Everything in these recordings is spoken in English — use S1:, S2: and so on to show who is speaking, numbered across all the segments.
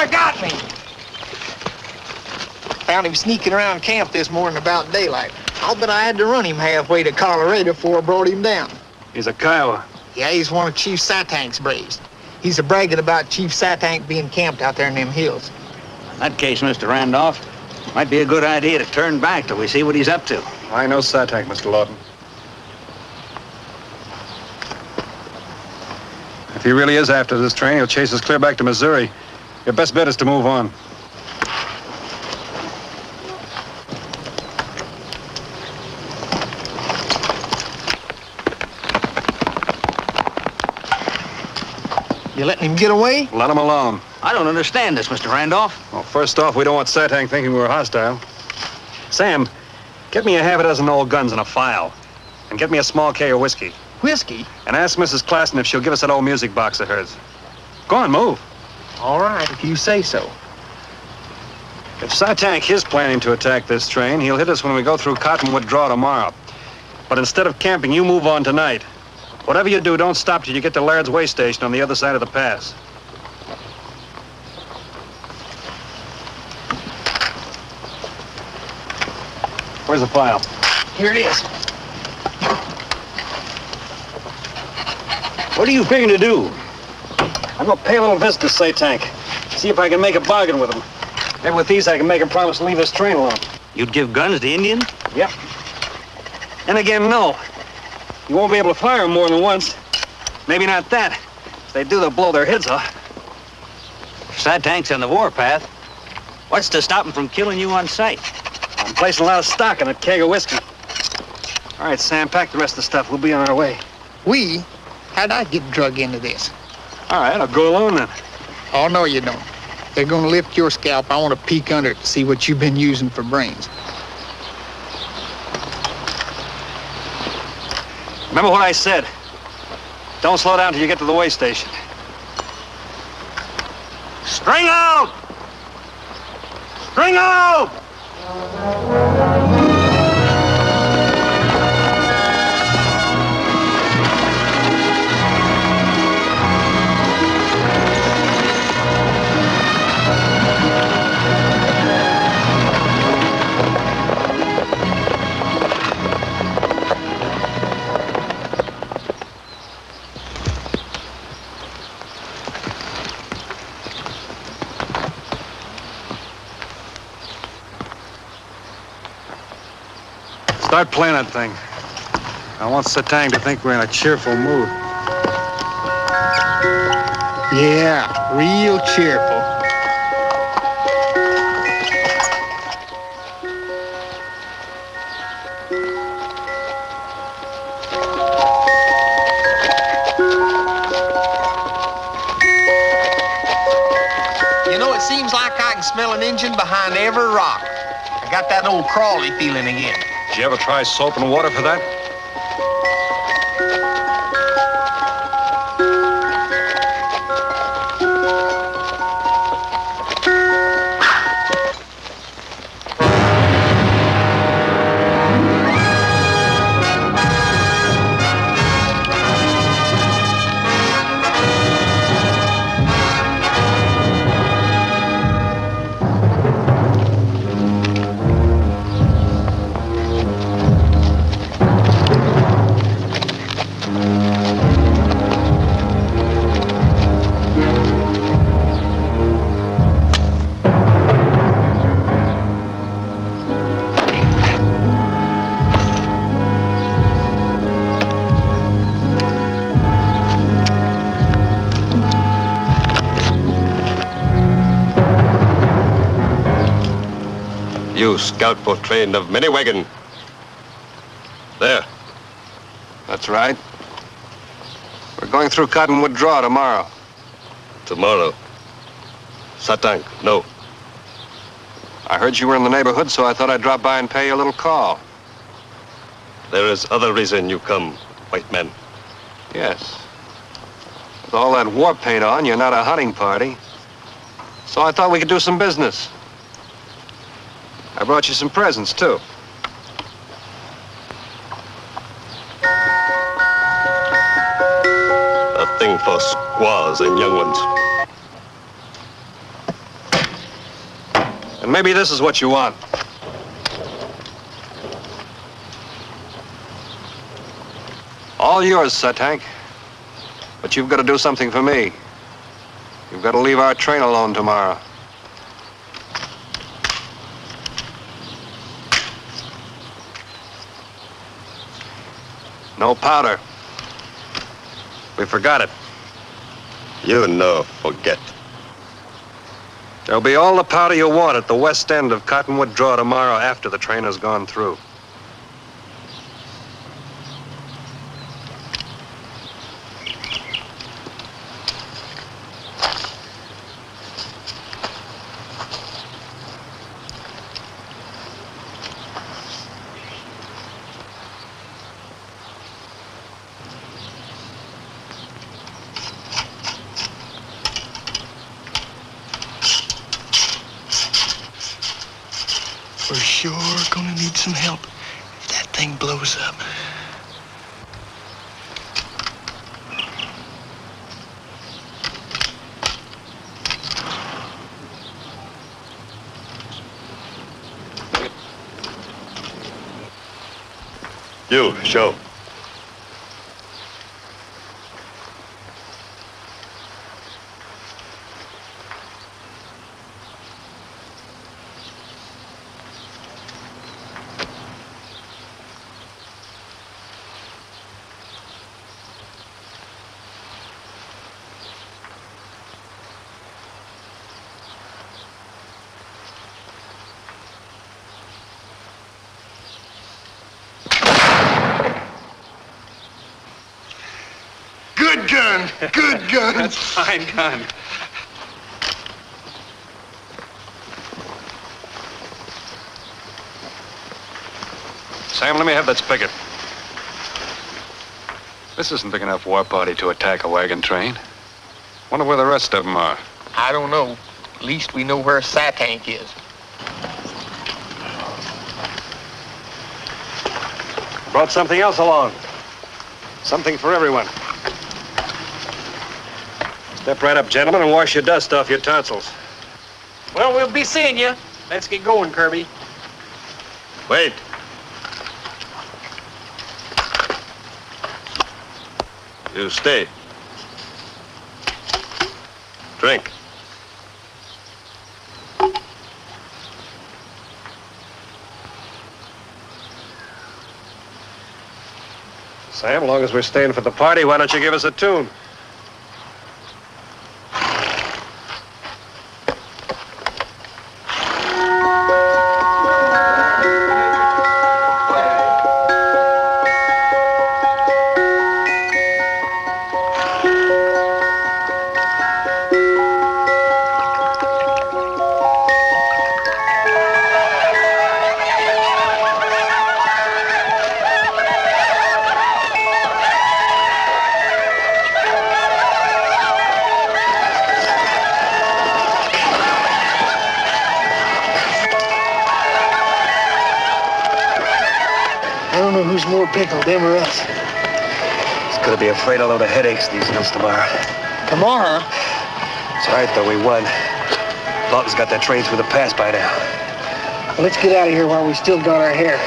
S1: boy got me. Found him sneaking around camp this morning about daylight. I'll bet I had to run him halfway to Colorado before I brought him down.
S2: He's a Kiowa.
S1: Yeah, he's one of Chief Satank's braves. He's a bragging about Chief Satank being camped out there in them hills.
S3: In that case, Mr. Randolph, might be a good idea to turn back till we see what he's up to.
S2: I know Satank, Mr. Lawton. If he really is after this train, he'll chase us clear back to Missouri. Your best bet is to move on.
S1: You letting him get away?
S2: Let him alone.
S3: I don't understand this, Mr. Randolph.
S2: Well, first off, we don't want Satank thinking we're hostile. Sam, get me a half a dozen old guns and a file. And get me a small keg of whiskey.
S1: Whiskey?
S2: And ask Mrs. Klassen if she'll give us that old music box of hers. Go on, move.
S1: All right, if you say so.
S2: If Satank is planning to attack this train, he'll hit us when we go through Cottonwood Draw tomorrow. But instead of camping, you move on tonight. Whatever you do, don't stop till you get to Laird's way station on the other side of the pass. Where's the file?
S1: Here it is.
S2: What are you figuring to do? I'm gonna pay a little visit to Satank. See if I can make a bargain with him. Maybe with these I can make him promise to leave this train alone.
S3: You'd give guns to Indians?
S2: Yep. And again, no. You won't be able to fire them more than once. Maybe not that. If they do, they'll blow their heads off.
S3: Satank's on the warpath. What's to stop him from killing you on sight?
S2: I'm placing a lot of stock in that keg of whiskey. All right, Sam, pack the rest of the stuff. We'll be on our way.
S1: We? How'd I get drug into this?
S2: All right, I'll go alone then.
S1: Oh, no, you don't. They're gonna lift your scalp. I want to peek under it to see what you've been using for brains.
S2: Remember what I said. Don't slow down till you get to the way station.
S3: String out! String out!
S2: Start playing that thing. I want Satank to think we're in a cheerful mood.
S1: Yeah, real cheerful. You know, it seems like I can smell an engine behind every rock. I got that old crawly feeling again.
S2: Did you ever try soap and water for that?
S4: You scout for train of many wagon. There.
S2: That's right. We're going through Cottonwood Draw tomorrow.
S4: Tomorrow. Satank, no.
S2: I heard you were in the neighborhood, so I thought I'd drop by and pay you a little call.
S4: There is other reason you come, white man.
S2: Yes. With all that war paint on, you're not a hunting party. So I thought we could do some business. I brought you some presents, too.
S4: A thing for squaws and young ones.
S2: And maybe this is what you want. All yours, Satank. But you've got to do something for me. You've got to leave our train alone tomorrow. No powder. We forgot it.
S4: You know, forget.
S2: There'll be all the powder you want at the west end of Cottonwood Draw tomorrow after the train has gone through.
S1: We're sure gonna need some help if that thing blows up.
S4: You, show.
S1: Good gun, good gun.
S2: That's fine gun. Sam, let me have that spigot. This isn't big enough war party to attack a wagon train. Wonder where the rest of them are.
S1: I don't know. At least we know where Satank is.
S2: Brought something else along. Something for everyone. Step right up, gentlemen, and wash your dust off your tonsils.
S5: Well, we'll be seeing you. Let's get going, Kirby.
S4: Wait. You stay. Drink.
S2: Sam, as long as we're staying for the party, why don't you give us a tune?
S1: Who's more pickled, them or us?
S2: It's gonna be a freighter load of headaches these hills tomorrow.
S1: Tomorrow?
S2: It's all right, though, we won. Lawton's got that train through the pass by now.
S1: Well, let's get out of here while we still got our hair.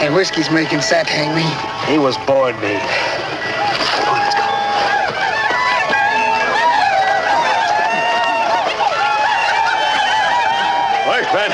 S1: And whiskey's making Satank mean.
S2: He was born mean. Come on, let's go. Work, man.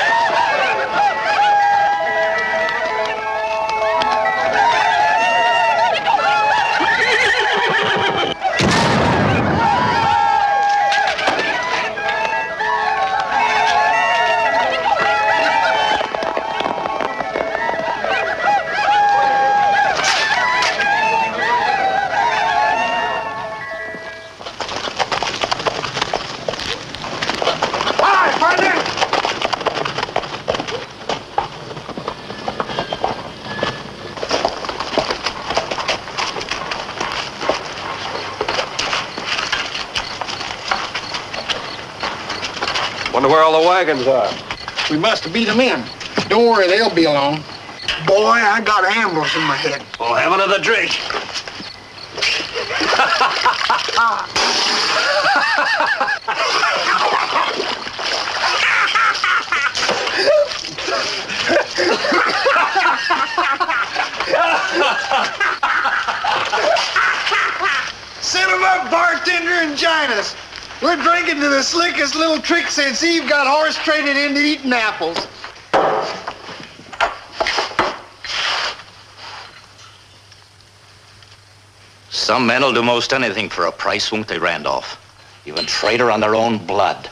S2: Wonder where all the wagons are.
S1: We must have beat them in. Don't worry, they'll be along. Boy, I got ambush in my head.
S2: We'll have another drink.
S6: Get him up, bartender, and join us. We're drinking to the slickest little trick since Eve got horse traded into eating apples.
S3: Some men will do most anything for a price, won't they, Randolph? Even traitor on their own blood.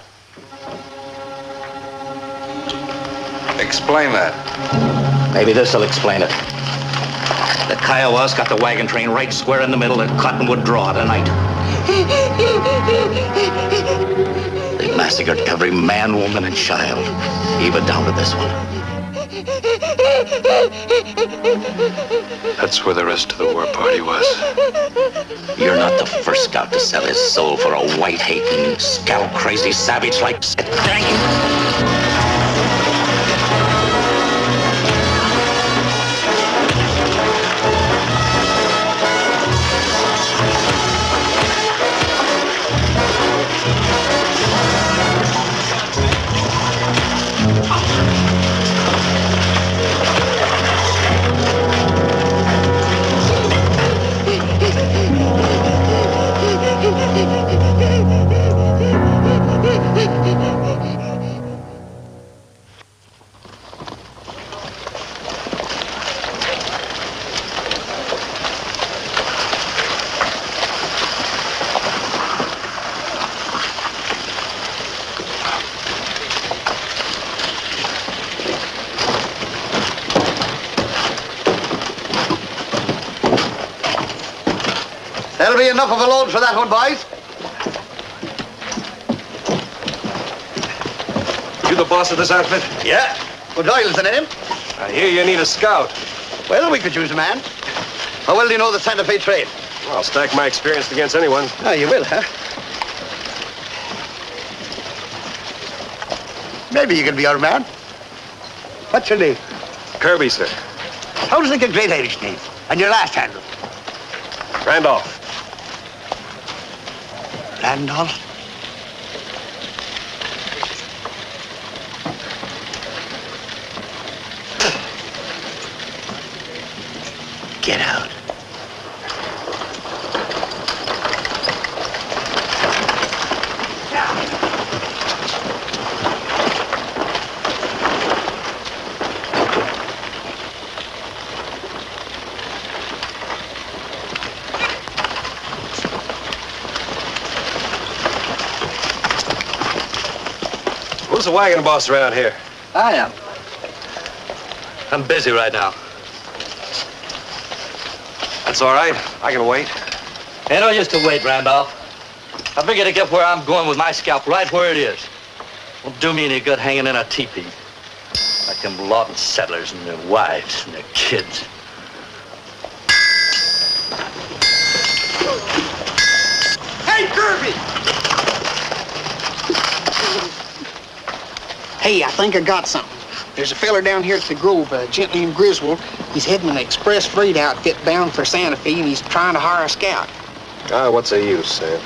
S2: Explain that.
S3: Maybe this'll explain it. The Kiowas got the wagon train right square in the middle at Cottonwood Draw tonight. They massacred every man, woman, and child, even down to this one.
S2: That's where the rest of the war party was.
S3: You're not the first scout to sell his soul for a white-hating, scalp-crazy savage like Satank.
S6: That'll be enough of a load for that one, boys.
S2: You the boss of this outfit?
S6: Yeah. Well, Doyle's the name.
S2: I hear you need a scout.
S6: Well, we could use a man. How well do you know the Santa Fe trade?
S2: Well, I'll stack my experience against anyone.
S6: Oh, you will, huh? Maybe you can be our man. What's your name?
S2: Kirby, sir.
S6: Sounds like a great Irish name. And your last handle?
S2: Randolph.
S6: Randolph? Get out.
S2: Who's the wagon boss around here?
S6: I am.
S3: I'm busy right now.
S2: That's all right. I can wait.
S3: Ain't no use to wait, Randolph. I figure to get where I'm going with my scalp right where it is. Won't do me any good hanging in a teepee. Like them Lawton settlers and their wives and their kids.
S6: Hey, Kirby!
S7: Hey, I think I got something. There's a feller down here at the Grove, a gent named Griswold. He's heading an express freight outfit bound for Santa Fe, and he's trying to hire a scout.
S2: Ah, what's the use, Sam?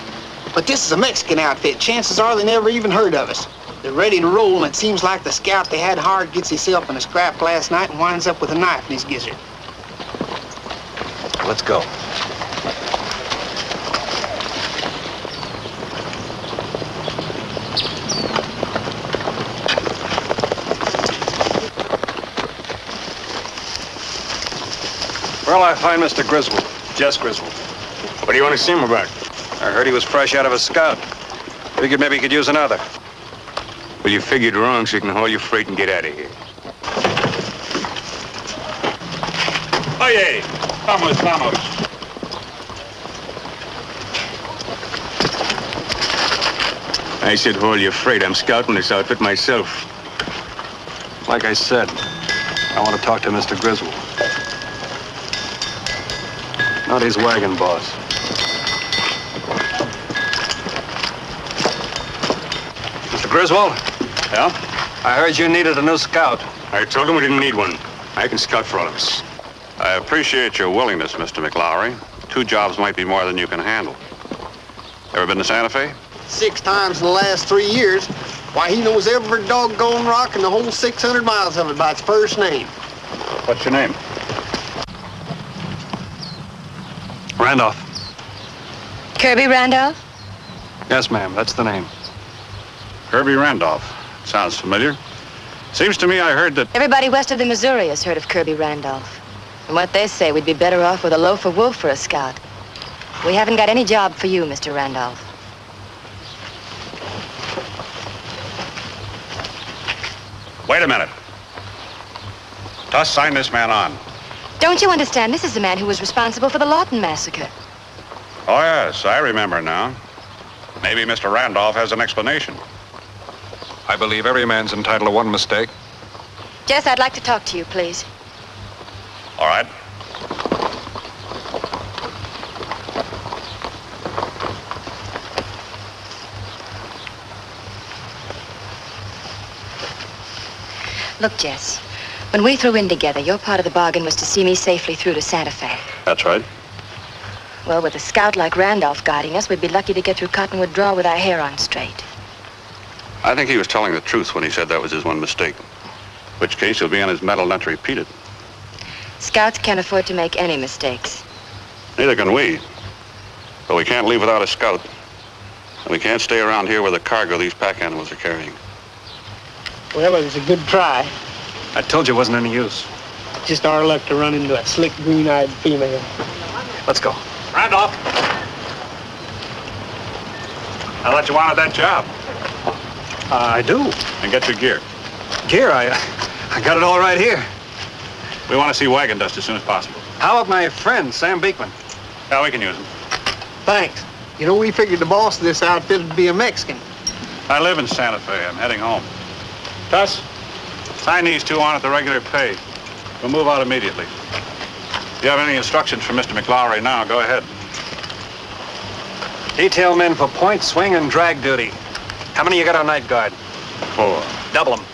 S7: But this is a Mexican outfit. Chances are they never even heard of us. They're ready to roll, and it seems like the scout they had hired gets himself in a scrap last night and winds up with a knife in his gizzard.
S2: Let's go. Where'll I find Mr. Griswold? Jess Griswold.
S4: What do you want to see him about?
S2: I heard he was fresh out of a scout. Figured maybe he could use another.
S4: Well, you figured wrong, so you can haul your freight and get out of here.
S5: Oye, vamos, vamos.
S4: I said haul your freight. I'm scouting this outfit myself.
S2: Like I said, I want to talk to Mr. Griswold. Not his wagon boss. Mr. Griswold?
S4: Yeah?
S2: I heard you needed a new scout.
S4: I told him we didn't need one. I can scout for all of us.
S8: I appreciate your willingness, Mr. McLowry. 2 jobs might be more than you can handle. Ever been to Santa Fe?
S7: 6 times in the last 3 years. Why, he knows every doggone rock in the whole 600 miles of it by its first name.
S8: What's your name?
S2: Randolph.
S9: Kirby Randolph?
S2: Yes, ma'am, that's the name.
S8: Kirby Randolph. Sounds familiar. Seems to me I heard that...
S9: Everybody west of the Missouri has heard of Kirby Randolph. From what they say, we'd be better off with a loaf of wolf for a scout. We haven't got any job for you, Mr. Randolph.
S8: Wait a minute. Tuss, sign this man on.
S9: Don't you understand? This is the man who was responsible for the Lawton massacre.
S8: Oh, yes, I remember now. Maybe Mr. Randolph has an explanation.
S2: I believe every man's entitled to one mistake.
S9: Jess, I'd like to talk to you, please.
S8: All right.
S9: Look, Jess, when we threw in together, your part of the bargain was to see me safely through to Santa Fe.
S8: That's right.
S9: Well, with a scout like Randolph guiding us, we'd be lucky to get through Cottonwood Draw with our hair on straight.
S8: I think he was telling the truth when he said that was his one mistake. In which case, he'll be on his medal not to repeat it.
S9: Scouts can't afford to make any mistakes.
S8: Neither can we. But we can't leave without a scout. And we can't stay around here with the cargo these pack animals are carrying.
S7: Well, it was a good try.
S2: I told you it wasn't any use.
S7: Just our luck to run into a slick, green-eyed female.
S2: Let's go.
S8: Randolph! I thought you wanted that job.
S2: I do.
S8: And get your gear.
S2: Gear, I got it all right here.
S8: We want to see wagon dust as soon as possible.
S2: How about my friend, Sam Beekman?
S8: Yeah, we can use him.
S7: Thanks. You know, we figured the boss of this outfit would be a Mexican.
S8: I live in Santa Fe. I'm heading home. Tuss, sign these two on at the regular pay. We'll move out immediately. If you have any instructions from Mr. McLaury now, go ahead.
S2: Detail men for point, swing, and drag duty. How many you got on night guard?
S8: 4.
S2: Double them.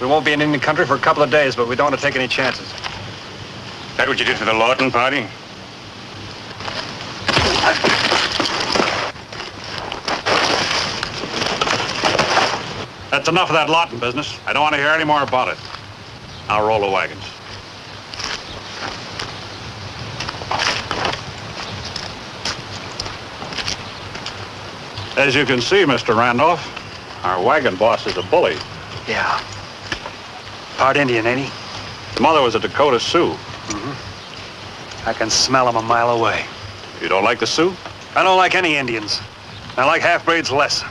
S2: We won't be in Indian country for a couple of days, but we don't want to take any chances.
S8: That what you did for the Lawton party? That's enough of that Lawton business. I don't want to hear any more about it. I'll roll the wagons. As you can see, Mr. Randolph, our wagon boss is a bully.
S2: Yeah. Part Indian, ain't he?
S8: His mother was a Dakota Sioux.
S2: I can smell him a mile away.
S8: You don't like the Sioux?
S2: I don't like any Indians. I like half-breeds less.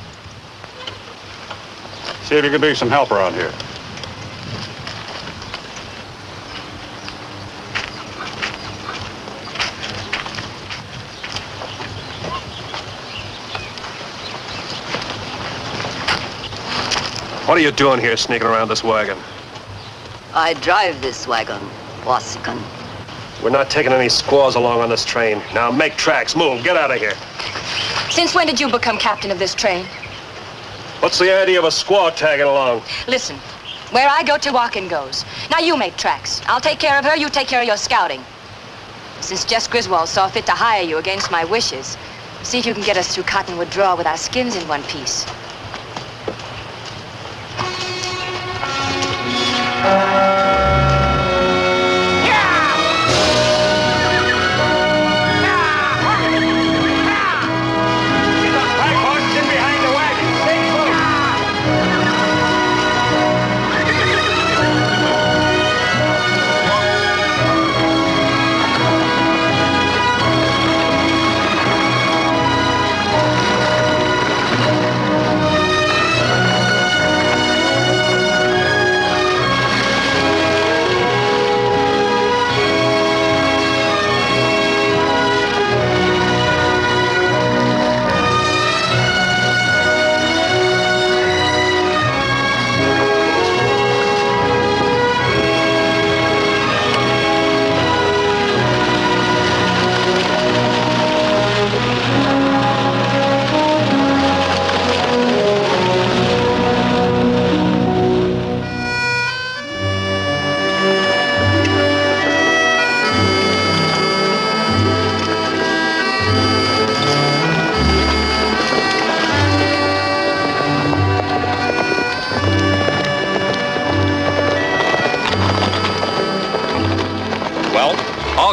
S8: See if you can be some help around here.
S2: What are you doing here, sneaking around this wagon?
S10: I drive this wagon, Wasikan.
S2: We're not taking any squaws along on this train. Now make tracks, move, get out of here.
S9: Since when did you become captain of this train?
S2: What's the idea of a squaw tagging along?
S9: Listen, where I go, Tewakin goes. Now you make tracks. I'll take care of her, you take care of your scouting. Since Jess Griswold saw fit to hire you against my wishes, see if you can get us through Cottonwood Draw with our skins in one piece.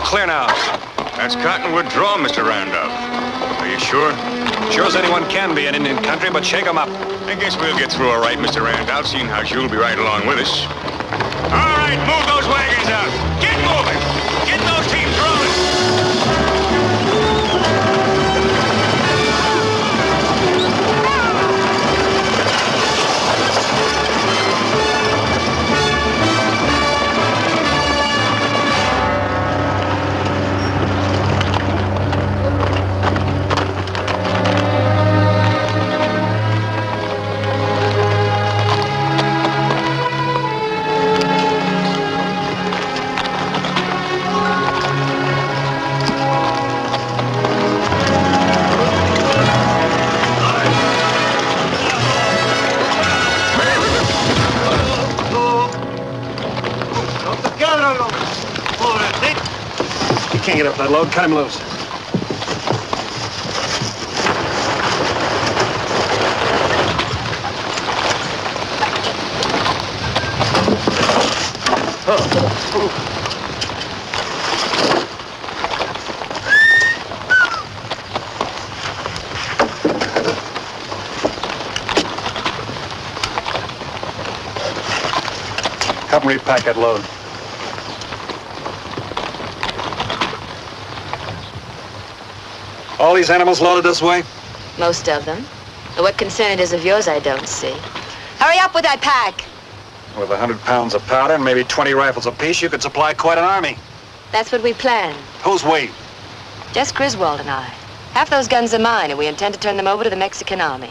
S2: Clear now.
S11: That's Cottonwood Draw, Mr. Randolph. Are you sure?
S2: Sure as anyone can be in Indian country, but shake 'em up.
S11: I guess we'll get through all right, Mr. Randolph, seeing how you'll be right along with us. All right, move those wagons out. Get moving. Get those teams rolling.
S2: Can't get up that load. Cut him loose. Help me repack that load. All these animals loaded this way?
S9: Most of them. But what concern it is of yours, I don't see. Hurry up with that pack.
S2: With 100 pounds of powder and maybe 20 rifles apiece, you could supply quite an army.
S9: That's what we planned.
S2: Who's we?
S9: Jess Griswold and I. Half those guns are mine, and we intend to turn them over to the Mexican army.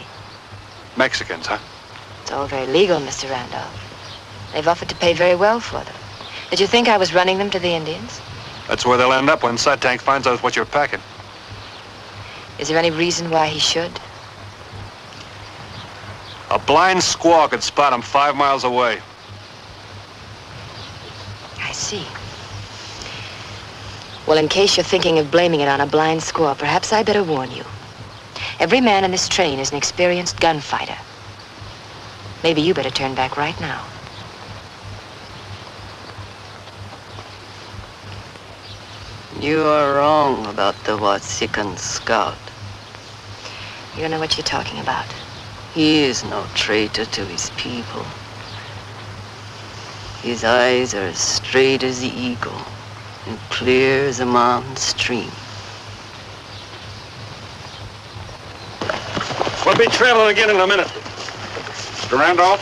S2: Mexicans, huh?
S9: It's all very legal, Mr. Randolph. They've offered to pay very well for them. Did you think I was running them to the Indians?
S2: That's where they'll end up when Satank finds out what you're packing.
S9: Is there any reason why he should?
S2: A blind squaw could spot him 5 miles away.
S9: I see. Well, in case you're thinking of blaming it on a blind squaw, perhaps I better warn you. Every man in this train is an experienced gunfighter. Maybe you better turn back right now.
S10: You are wrong about the Watsikan scout.
S9: You don't know what you're talking about.
S10: He is no traitor to his people. His eyes are as straight as the eagle and clear as a mountain stream.
S8: We'll be traveling again in a minute. Mr. Randolph,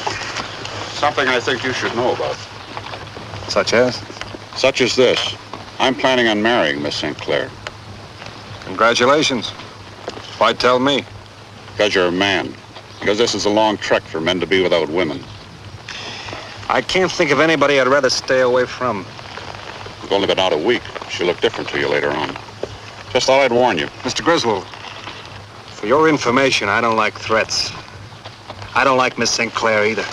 S8: something I think you should know about.
S2: Such as?
S8: Such as this. I'm planning on marrying Miss St. Clair.
S2: Congratulations. Why tell me?
S8: Because you're a man. Because this is a long trek for men to be without women.
S2: I can't think of anybody I'd rather stay away from.
S8: We've only been out a week. She'll look different to you later on. Just thought I'd warn you.
S2: Mr. Griswold, for your information, I don't like threats. I don't like Miss St. Clair either.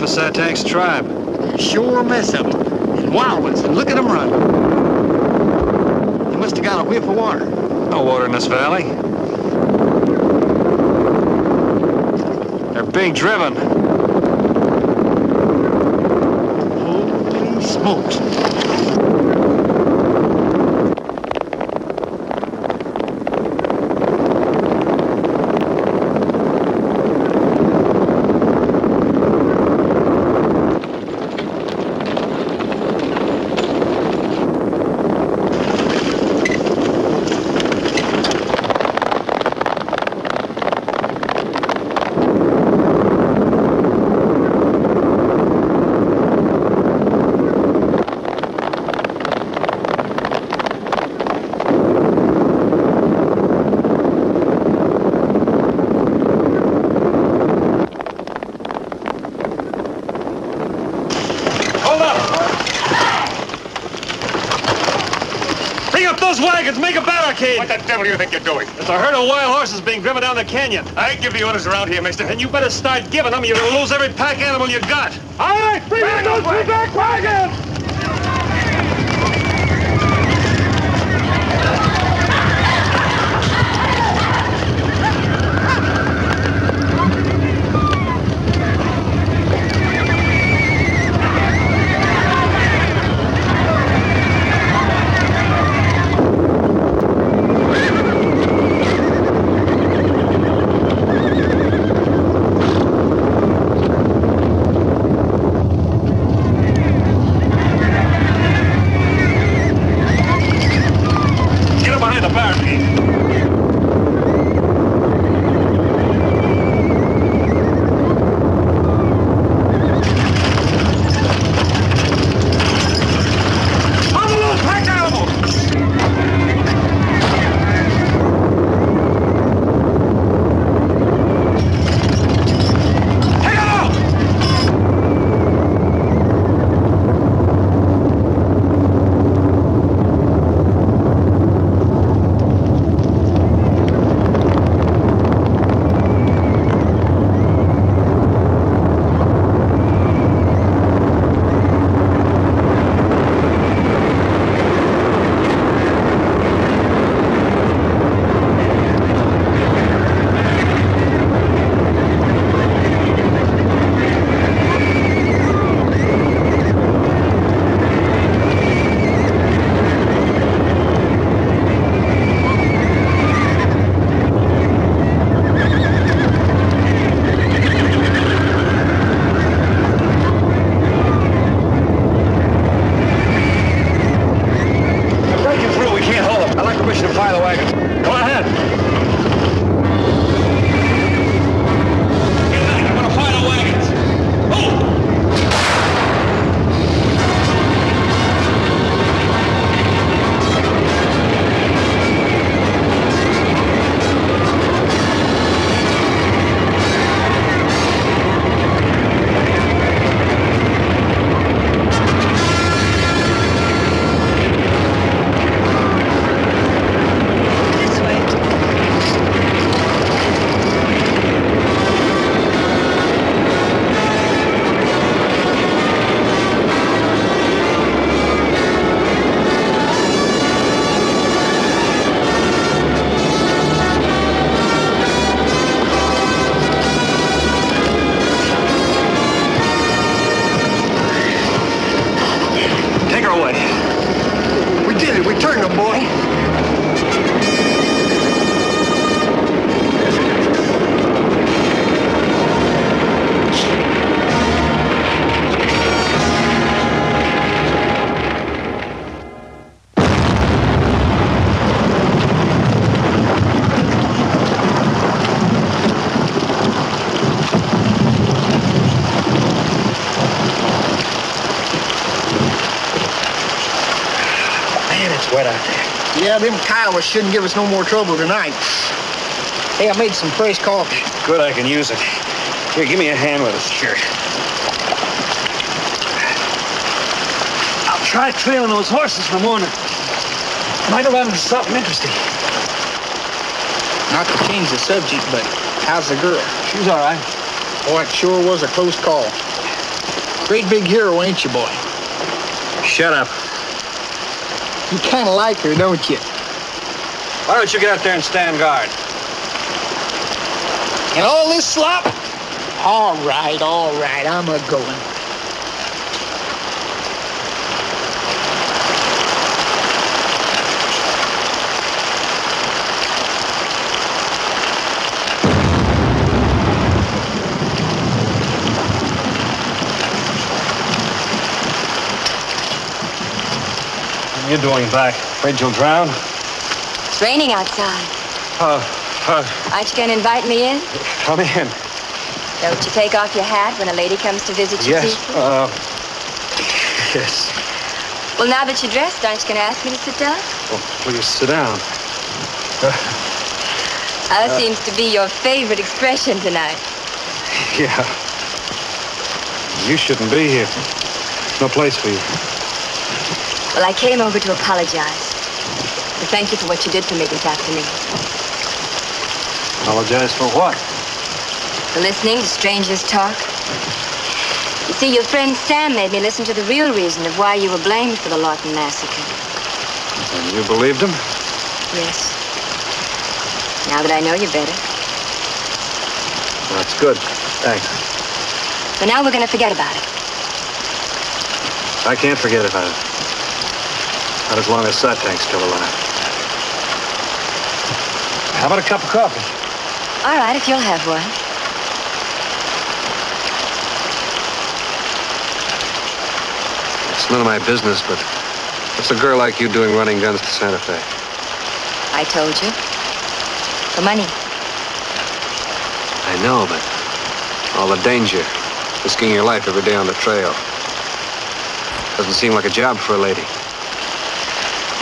S2: Satank's tribe.
S6: Sure a mess of them. And wild ones, and look at them run. They must have got a whiff of water.
S2: No water in this valley. They're being driven.
S6: Holy smokes.
S2: barricade.
S11: What the devil do you think you're doing?
S2: There's a herd of wild horses being driven down the canyon.
S11: I give the orders around here, mister.
S2: And you better start giving them. You're gonna lose every pack animal you got.
S11: All right, bring in those two back wagons!
S7: Wet out there. Yeah, them Kiowas shouldn't give us no more trouble tonight. Hey, I made some fresh coffee.
S2: Good, I can use it. Here, give me a hand with this shirt. I'll try trailing those horses in the morning. Might have run into something interesting.
S7: Not to change the subject, but how's the girl?
S2: She's all right.
S7: Boy, it sure was a close call. Great big hero, ain't you, boy?
S2: Shut up.
S7: You kind of like her, don't you?
S2: Why don't you get out there and stand guard?
S7: And all this slop? All right, I'm a-going.
S2: What are you doing back? Afraid you'll drown?
S9: It's raining outside. Aren't you going to invite me in?
S2: Come in.
S9: Don't you take off your hat when a lady comes to visit you?
S2: Yes, yes.
S9: Well, now that you're dressed, aren't you going to ask me to sit down?
S2: Well, please sit down.
S9: That seems to be your favorite expression tonight.
S2: Yeah. You shouldn't be here. No place for you.
S9: Well, I came over to apologize. The thank you for what you did for me this afternoon.
S2: Apologize for what?
S9: For listening to strangers talk. You see, your friend Sam made me listen to the real reason of why you were blamed for the Lawton massacre.
S2: And you believed him?
S9: Yes. Now that I know you better.
S2: That's good. Thanks.
S9: So now we're going to forget about it.
S2: I can't forget about it. Not as long as Satank's still alive. How about a cup of coffee?
S9: All right, if you'll have one.
S2: It's none of my business, but what's a girl like you doing running guns to Santa Fe?
S9: I told you. For money.
S2: I know, but all the danger, risking your life every day on the trail. Doesn't seem like a job for a lady.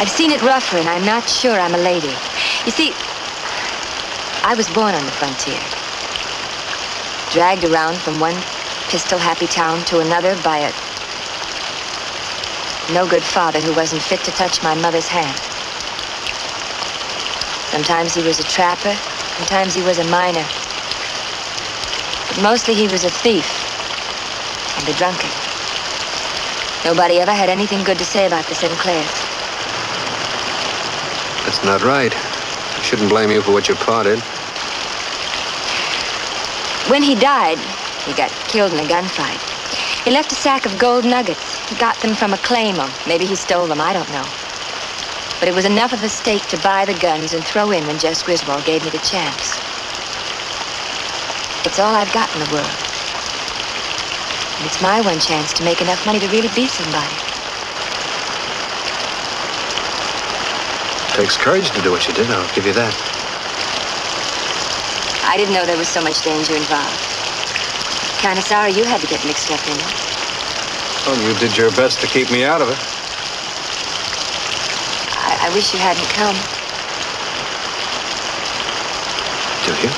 S9: I've seen it rougher, and I'm not sure I'm a lady. You see, I was born on the frontier. Dragged around from one pistol-happy town to another by a no-good father who wasn't fit to touch my mother's hand. Sometimes he was a trapper, sometimes he was a miner. But mostly he was a thief and a drunkard. Nobody ever had anything good to say about the Sinclairs.
S2: That's not right. I shouldn't blame you for what your pa did.
S9: When he died, he got killed in a gunfight. He left a sack of gold nuggets. He got them from a claim, or maybe he stole them, I don't know. But it was enough of a stake to buy the guns and throw in when Jess Griswold gave me the chance. It's all I've got in the world. And it's my one chance to make enough money to really be somebody.
S2: It takes courage to do what you did, I'll give you that.
S9: I didn't know there was so much danger involved. Kind of sorry you had to get mixed up in it.
S2: Well, you did your best to keep me out of it.
S9: I wish you hadn't come.
S2: Do you?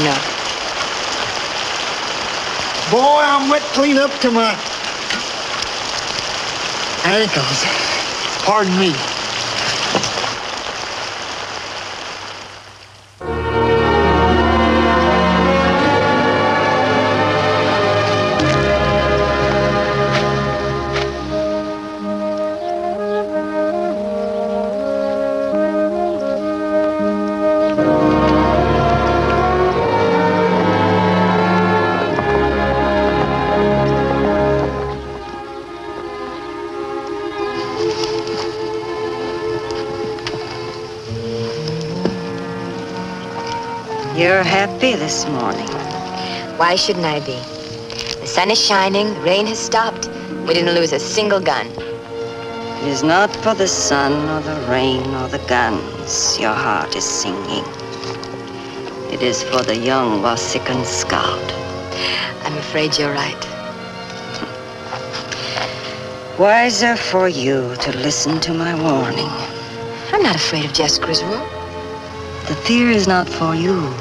S9: No.
S6: Boy, I'm wet clean up to my ankles. Pardon me.
S10: You're happy this morning.
S9: Why shouldn't I be? The sun is shining, the rain has stopped. We didn't lose a single gun.
S10: It is not for the sun or the rain or the guns your heart is singing. It is for the young Wasikan scout.
S9: I'm afraid you're right.
S10: Wiser for you to listen to my warning.
S9: I'm not afraid of Jess Griswold.
S10: The fear is not for you.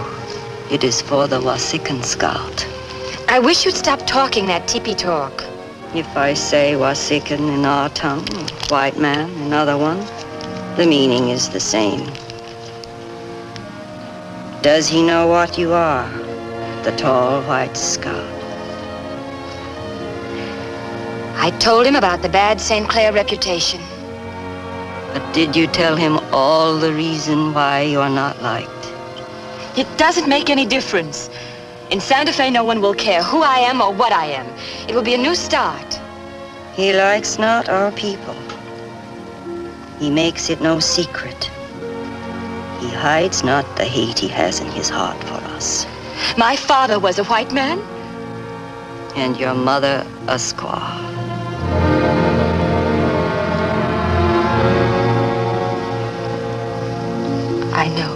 S10: It is for the Wasikan scout.
S9: I wish you'd stop talking that teepee talk.
S10: If I say Wasikan in our tongue, white man in other one, the meaning is the same. Does he know what you are, the tall white scout?
S9: I told him about the bad St. Clair reputation.
S10: But did you tell him all the reason why you're not liked?
S9: It doesn't make any difference. In Santa Fe, no one will care who I am or what I am. It will be a new start.
S10: He likes not our people. He makes it no secret. He hides not the hate he has in his heart for us.
S9: My father was a white man.
S10: And your mother a squaw.
S9: I know.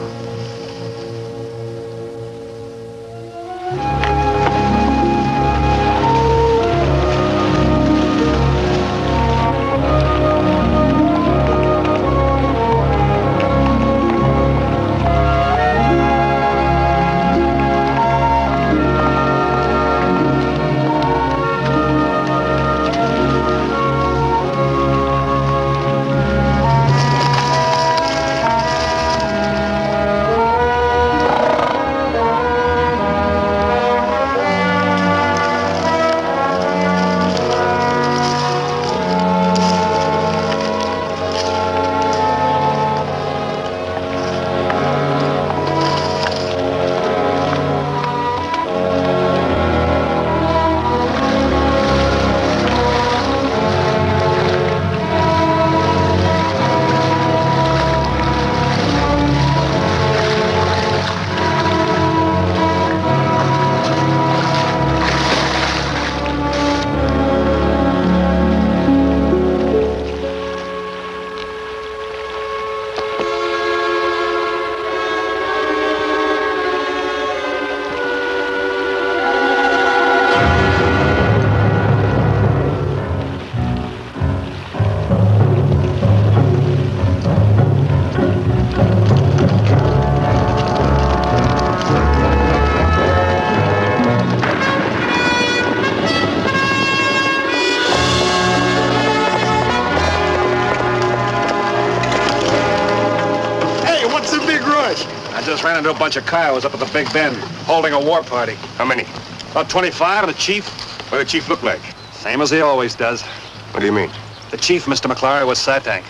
S2: just ran into a bunch of Kiowas up at the Big Bend, holding a war party.
S4: How many?
S2: About 25, and the chief?
S4: What did the chief look like?
S2: Same as he always does.
S4: What do you mean?
S2: The chief, Mr. McLaury, was Satank.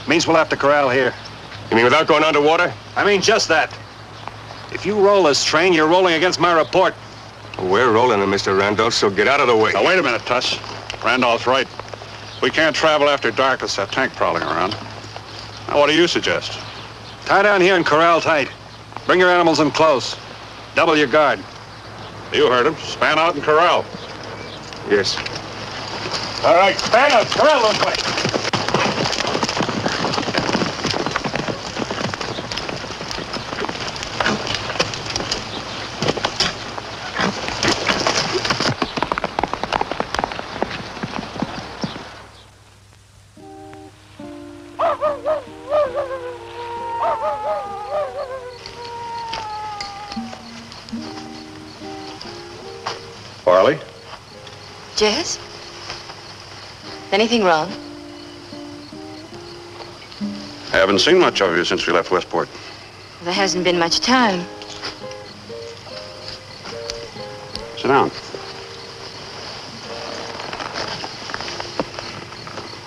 S2: Means we'll have to corral here.
S4: You mean without going underwater?
S2: I mean just that. If you roll this train, you're rolling against my report.
S4: We're rolling it, Mr. Randolph, so get out of the way.
S8: Now, wait a minute, Tuss. Randolph's right. We can't travel after dark with that tank prowling around. Now, what do you suggest?
S2: Tie down here and corral tight. Bring your animals in close. Double your guard.
S8: You heard him. Span out and corral.
S4: Yes.
S8: All right, span out. Corral those way.
S4: Aurelie?
S9: Jess? Anything wrong?
S8: I haven't seen much of you since we left Westport.
S9: There hasn't been much time.
S8: Sit down.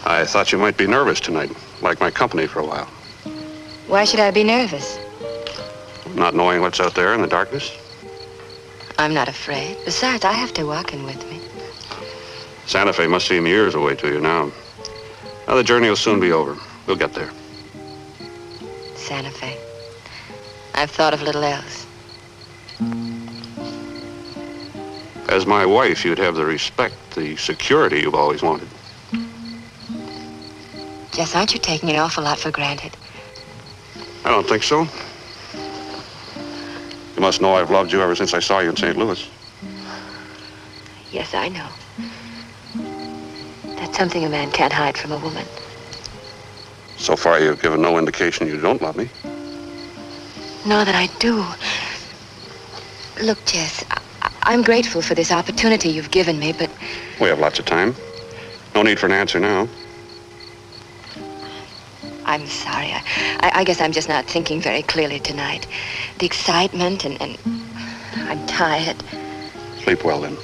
S8: I thought you might be nervous tonight, like my company for a while.
S9: Why should I be nervous?
S8: Not knowing what's out there in the darkness?
S9: I'm not afraid. Besides, I have to walk in with me.
S8: Santa Fe must seem years away to you now. Now the journey will soon be over. We'll get there.
S9: Santa Fe. I've thought of little else.
S8: As my wife, you'd have the respect, the security you've always wanted.
S9: Jess, aren't you taking an awful lot for granted?
S8: I don't think so. You must know I've loved you ever since I saw you in St. Louis.
S9: Yes, I know. That's something a man can't hide from a woman.
S8: So far, you've given no indication you don't love me.
S9: No, that I do. Look, Jess, I'm grateful for this opportunity you've given me, but...
S8: We have lots of time. No need for an answer now.
S9: I'm sorry. I guess I'm just not thinking very clearly tonight. The excitement and I'm tired.
S8: Sleep well, then.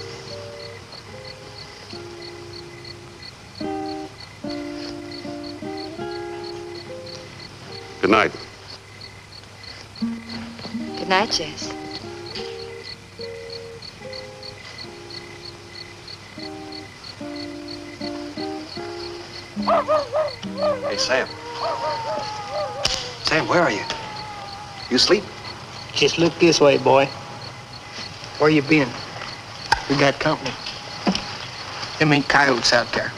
S8: Good night.
S9: Good night, Jess.
S2: Hey, Sam. Sam, where are you? You asleep?
S7: Just look this way, boy. Where you been? We got company. Them ain't coyotes out there.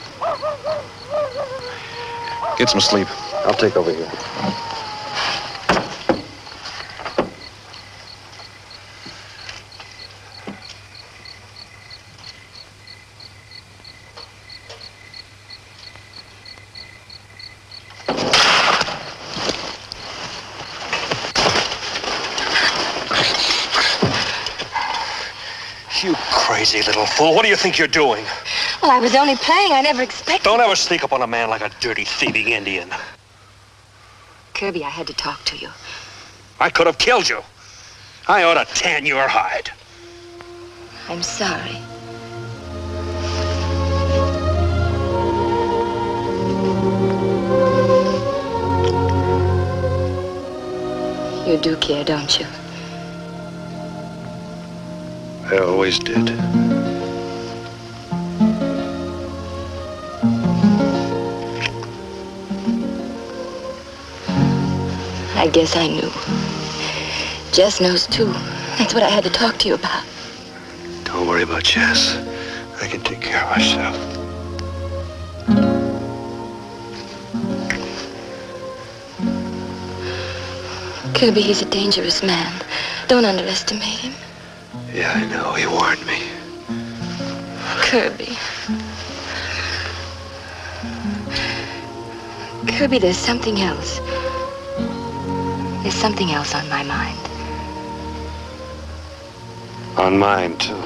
S2: Get some sleep. I'll take over here.
S12: You crazy little fool. What do you think you're doing?
S9: Well, I was only playing. I never expected...
S12: Don't ever sneak up on a man like a dirty, thieving Indian.
S9: Kirby, I had to talk to you.
S12: I could have killed you. I ought to tan your hide.
S9: I'm sorry. You do care, don't you?
S2: I always did.
S9: I guess I knew. Jess knows too. That's what I had to talk to you about.
S2: Don't worry about Jess. I can take care of myself.
S9: Kirby, he's a dangerous man. Don't underestimate him.
S2: Yeah, I know. He warned me.
S9: Kirby. Kirby, there's something else. There's something else on my mind.
S2: On mine, too.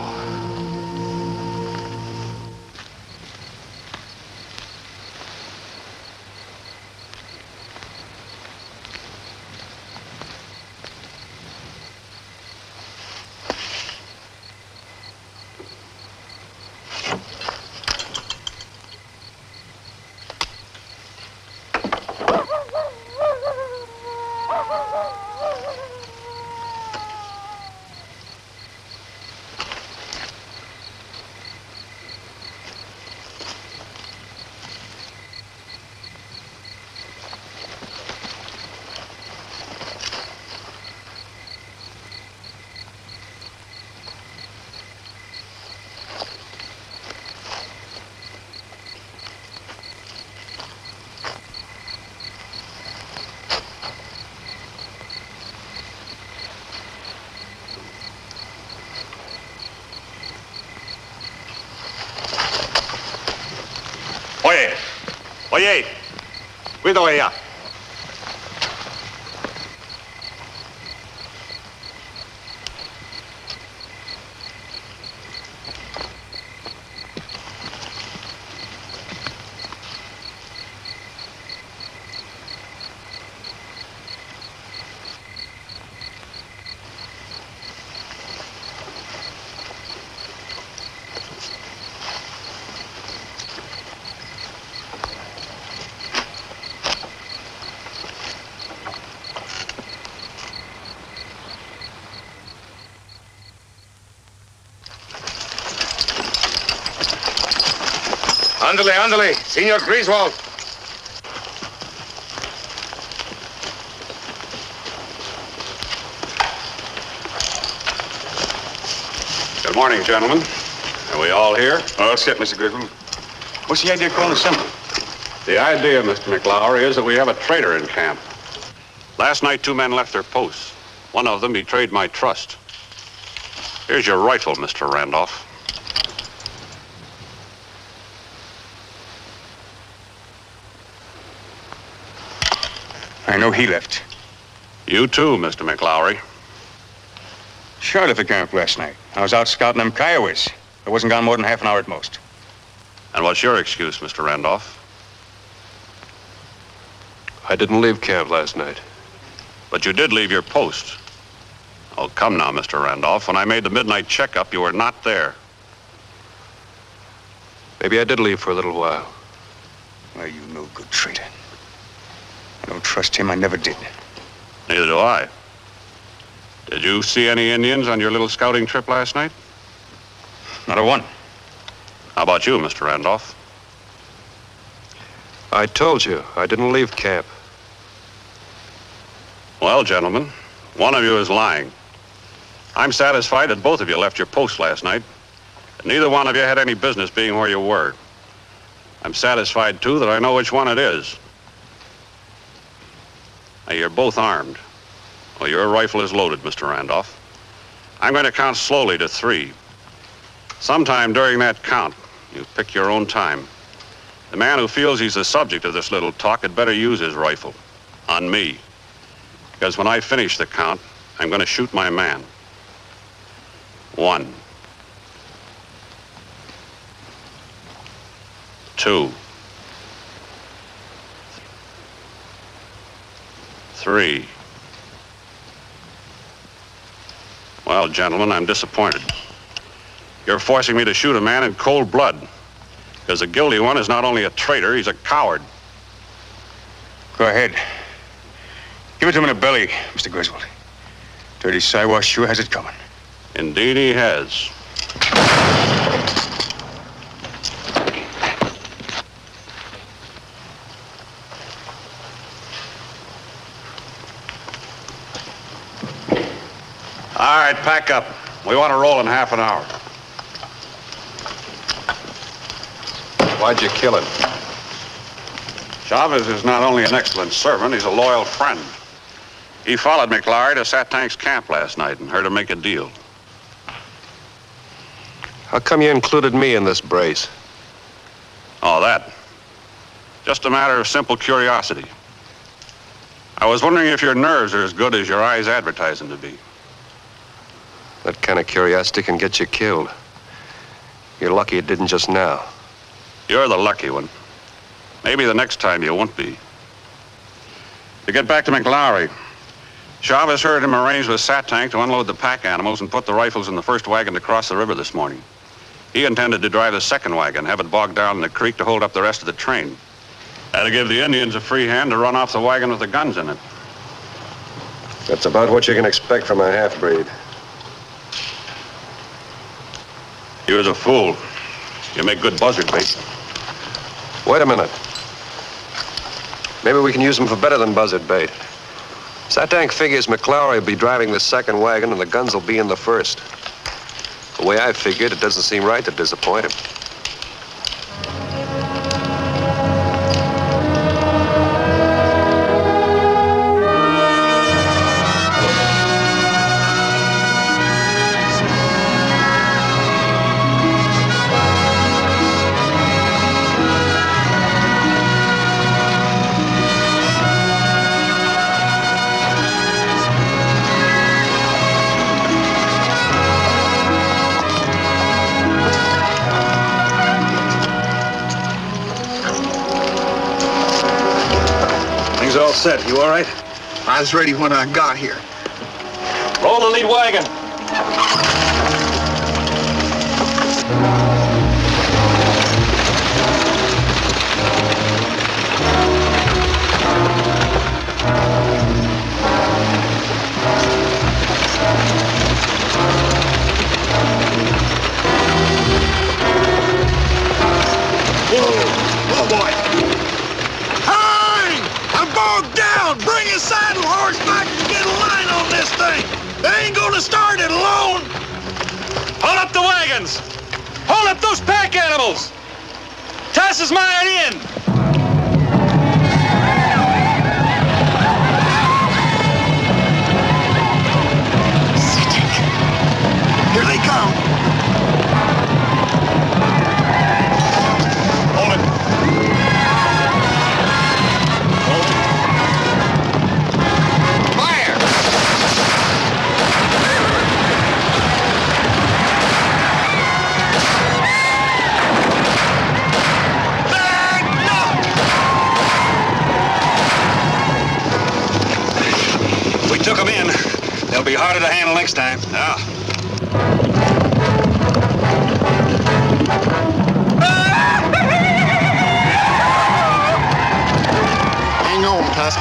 S8: Oye, cuidado allá.
S11: Ándale, Señor Griswold.
S8: Good morning, gentlemen. Are we all here?
S11: All set, Mr. Griswold. What's the idea of calling assembly?
S8: The idea, Mr. McLaury, is that we have a traitor in camp. Last night, 2 men left their posts. One of them betrayed my trust. Here's your rifle, Mr. Randolph.
S11: I know he left.
S8: You too, Mr. McLaury.
S11: Sure, I left the camp last night. I was out scouting them Kiowas. I wasn't gone more than half an hour at most.
S8: And what's your excuse, Mr. Randolph?
S4: I didn't leave camp last night.
S8: But you did leave your post. Oh, come now, Mr. Randolph. When I made the midnight checkup, you were not there.
S4: Maybe I did leave for a little while.
S11: Well, you no good traitor. I don't trust him. I never did.
S8: Neither do I. Did you see any Indians on your little scouting trip last night?
S11: Not a one.
S8: How about you, Mr. Randolph?
S4: I told you, I didn't leave camp.
S8: Well, gentlemen, one of you is lying. I'm satisfied that both of you left your post last night, and neither one of you had any business being where you were. I'm satisfied, too, that I know which one it is. Now, you're both armed. Well, your rifle is loaded, Mr. Randolph. I'm going to count slowly to 3. Sometime during that count, you pick your own time. The man who feels he's the subject of this little talk had better use his rifle. On me. Because when I finish the count, I'm going to shoot my man. 1. 2. 3. Well, gentlemen, I'm disappointed. You're forcing me to shoot a man in cold blood. Because the guilty one is not only a traitor, he's a coward.
S11: Go ahead. Give it to him in the belly, Mr. Griswold. Dirty Siwash sure has it coming.
S8: Indeed he has. All right, pack up. We want to roll in half an hour.
S4: Why'd you kill him?
S8: Chavez is not only an excellent servant, he's a loyal friend. He followed McLaury to Satank's camp last night and heard him make a deal.
S4: How come you included me in this brace?
S8: Oh, that. Just a matter of simple curiosity. I was wondering if your nerves are as good as your eyes advertise them to be.
S4: That kind of curiosity can get you killed. You're lucky it didn't just now.
S8: You're the lucky one. Maybe the next time you won't be. To get back to McLaury, Chavez heard him arrange with Satank to unload the pack animals and put the rifles in the first wagon to cross the river this morning. He intended to drive the second wagon, have it bogged down in the creek to hold up the rest of the train. That'll give the Indians a free hand to run off the wagon with the guns in it.
S4: That's about what you can expect from a half-breed.
S8: You're a fool. You make good buzzard bait.
S4: Wait a minute. Maybe we can use them for better than buzzard bait. Satank figures McLaury will be driving the second wagon and the guns will be in the first. The way I figured, it doesn't seem right to disappoint him.
S2: Things all set. You all right?
S6: I was ready when I got here.
S2: Roll the lead wagon.
S6: Oh, boy. Hey! I'm bogged down! Bring a saddle horse back and get a line on this thing! They ain't gonna start it alone!
S2: Hold up the wagons! Hold up those pack animals! Toss his mine in!
S6: Here they come! Hold it! Fire!
S2: We took them in. They'll be harder to handle next time.
S8: Yeah.
S6: Hang on, Tusk.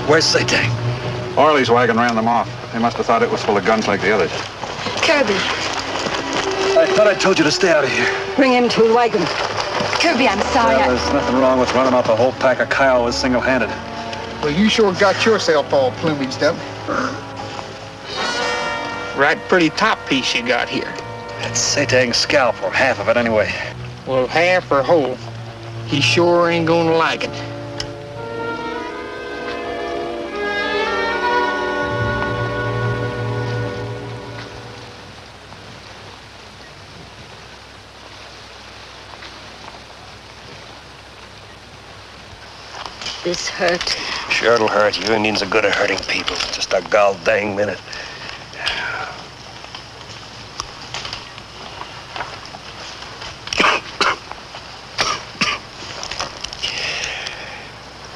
S2: Where's Satank?
S8: Aurelie's wagon ran them off. They must have thought it was full of guns like the others.
S9: Kirby,
S2: I thought I told you to stay out of here.
S10: Bring him to the wagon.
S9: Kirby, I'm sorry.
S2: There's nothing wrong with running off a whole pack of Kiowas single-handed.
S6: Well, you sure got yourself all plumaged up. Right pretty top piece you got here.
S2: That's Satank's scalp, or half of it anyway.
S6: Well, half or whole, he sure ain't gonna like it.
S10: This hurt.
S12: Sure it'll hurt. You Indians are good at hurting people. Just a gall dang minute.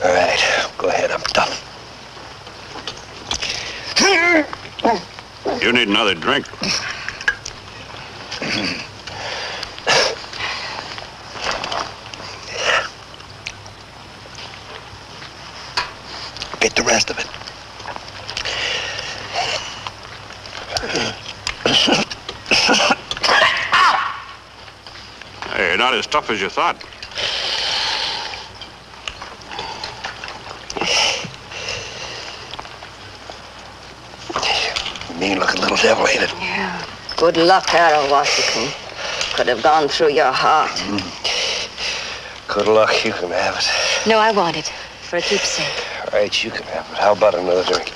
S12: All right, go ahead. I'm done.
S8: You need another drink.
S12: Get the rest of it.
S8: Hey, not as tough as you thought.
S12: Mean-looking little devil, ain't it?
S10: Yeah. Good luck, Arrow Washington. Could have gone through your heart.
S12: Good luck. You can have it.
S9: No, I want it for a keepsake.
S4: All right, you can have it. How about another drink?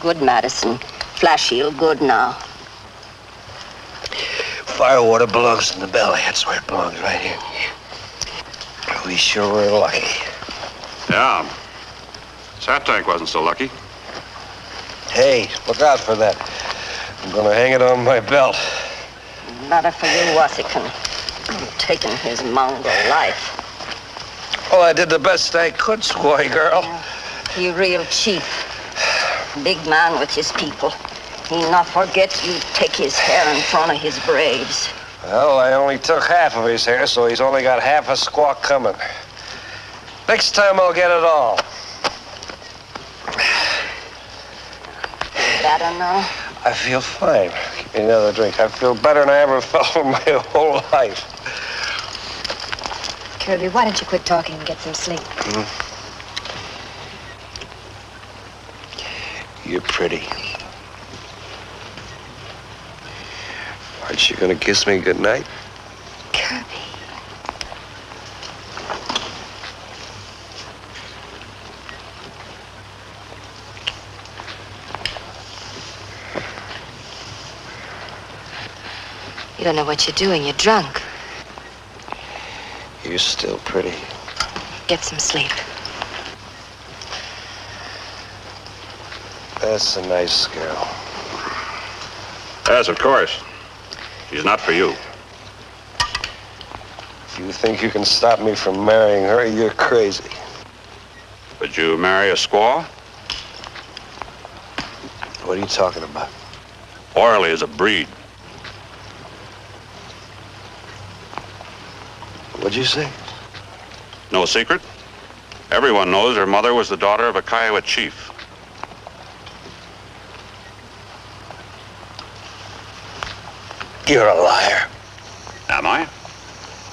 S10: Good medicine. Flash heal good now.
S4: Firewater belongs in the belly. That's where it belongs, right here. We sure were lucky.
S8: Yeah. Satank wasn't so lucky.
S4: Hey, look out for that. I'm gonna hang it on my belt.
S10: Better for you, Washington. Taking his mongrel life.
S4: Well, I did the best I could, squaw girl.
S10: He real chief. Big man with his people. He not forget you take his hair in front of his braves.
S4: Well, I only took half of his hair, so he's only got half a squawk coming. Next time I'll get it all.
S10: Better now?
S4: I feel fine. Give me another drink. I feel better than I ever felt in my whole life.
S9: Kirby, why don't you quit talking and get some sleep?
S4: You're pretty. Aren't you gonna kiss me goodnight?
S9: Kirby. You don't know what you're doing. You're drunk.
S4: You're still pretty.
S9: Get some sleep.
S4: That's a nice girl.
S8: Yes, of course. She's not for you.
S4: If you think you can stop me from marrying her, you're crazy.
S8: Would you marry a squaw?
S4: What are you talking about?
S8: Aurelie is a breed.
S4: What'd you say?
S8: No secret. Everyone knows her mother was the daughter of a Kiowa chief.
S4: You're a liar.
S8: Am I?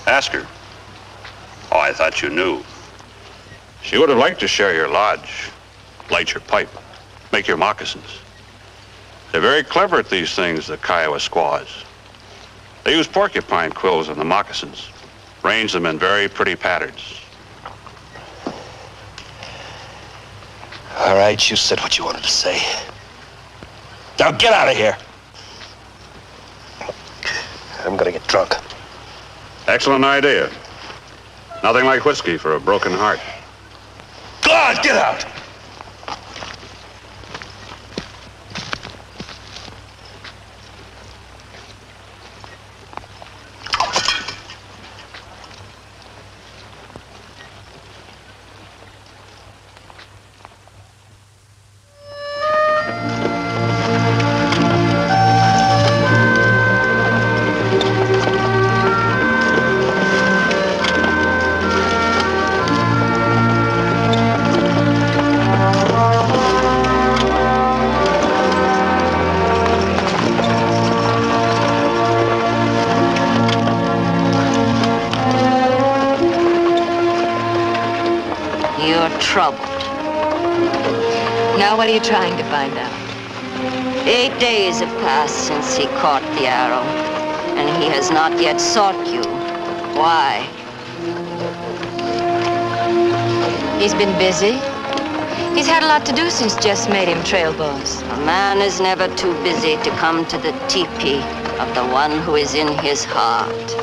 S8: Ask her. Oh, I thought you knew. She would have liked to share your lodge, light your pipe, make your moccasins. They're very clever at these things, the Kiowa squaws. They use porcupine quills on the moccasins, arrange them in very pretty patterns.
S4: All right, you said what you wanted to say. Now get out of here. I'm gonna get drunk.
S8: Excellent idea. Nothing like whiskey for a broken heart.
S4: Go on, get out!
S9: What are you trying to find out?
S10: 8 days have passed since he caught the arrow, and he has not yet sought you. Why?
S9: He's been busy. He's had a lot to do since Jess made him trail boss.
S10: A man is never too busy to come to the teepee of the one who is in his heart.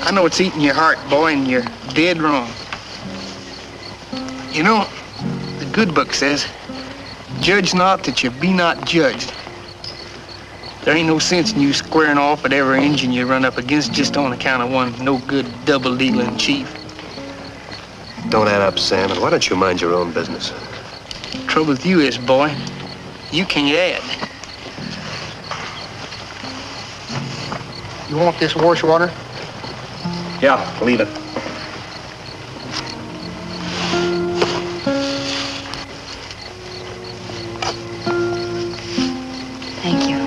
S7: I know it's eating your heart, boy, and you're dead wrong. You know, the good book says, judge not that you be not judged. There ain't no sense in you squaring off with every engine you run up against just on account of one no-good double-dealing chief.
S4: Don't add up, Sam, and why don't you mind your own business?
S7: Trouble with you is, boy, you can't add.
S1: You want this wash water?
S2: Yeah, leave it.
S9: Thank you.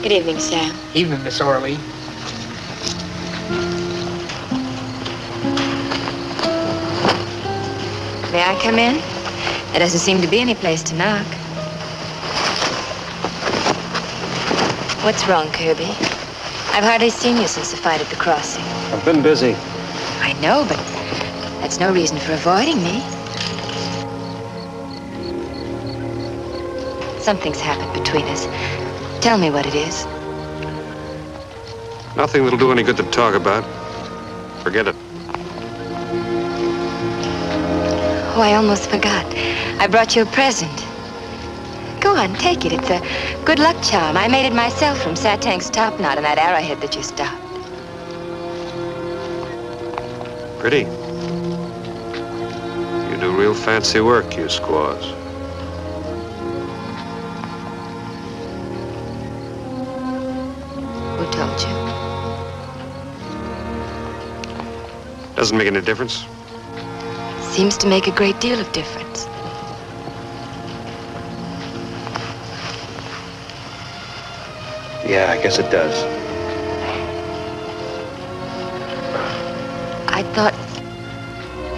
S9: Good evening, Sam.
S7: Evening, Miss Aurelie.
S9: May I come in? There doesn't seem to be any place to knock. What's wrong, Kirby? I've hardly seen you since the fight at the crossing.
S2: I've been busy.
S9: I know, but that's no reason for avoiding me. Something's happened between us. Tell me what it is.
S4: Nothing that'll do any good to talk about. Forget it.
S9: Oh, I almost forgot. I brought you a present. Go on, take it. It's a good luck charm. I made it myself from Satank's top knot and that arrowhead that you stopped.
S4: Pretty. You do real fancy work, you squaws.
S9: Who told you?
S4: Doesn't make any difference.
S9: Seems to make a great deal of difference.
S2: Yeah, I guess it does.
S9: I thought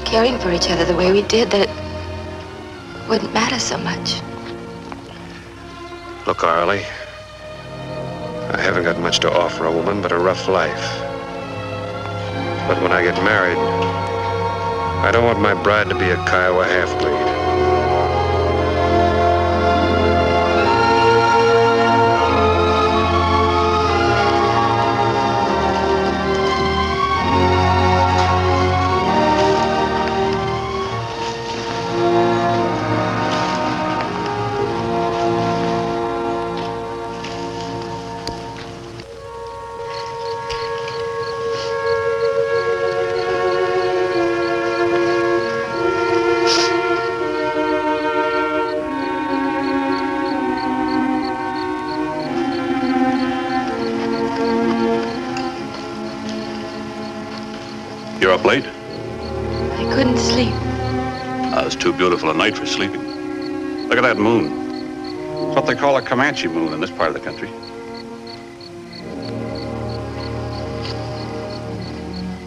S9: caring for each other the way we did, that it wouldn't matter so much.
S4: Look, Aurelie, I haven't got much to offer a woman but a rough life. But when I get married, I don't want my bride to be a Kiowa half-breed.
S8: You're up late?
S9: I couldn't sleep.
S8: Oh, it's too beautiful a night for sleeping. Look at that moon. It's what they call a Comanche moon in this part of the country.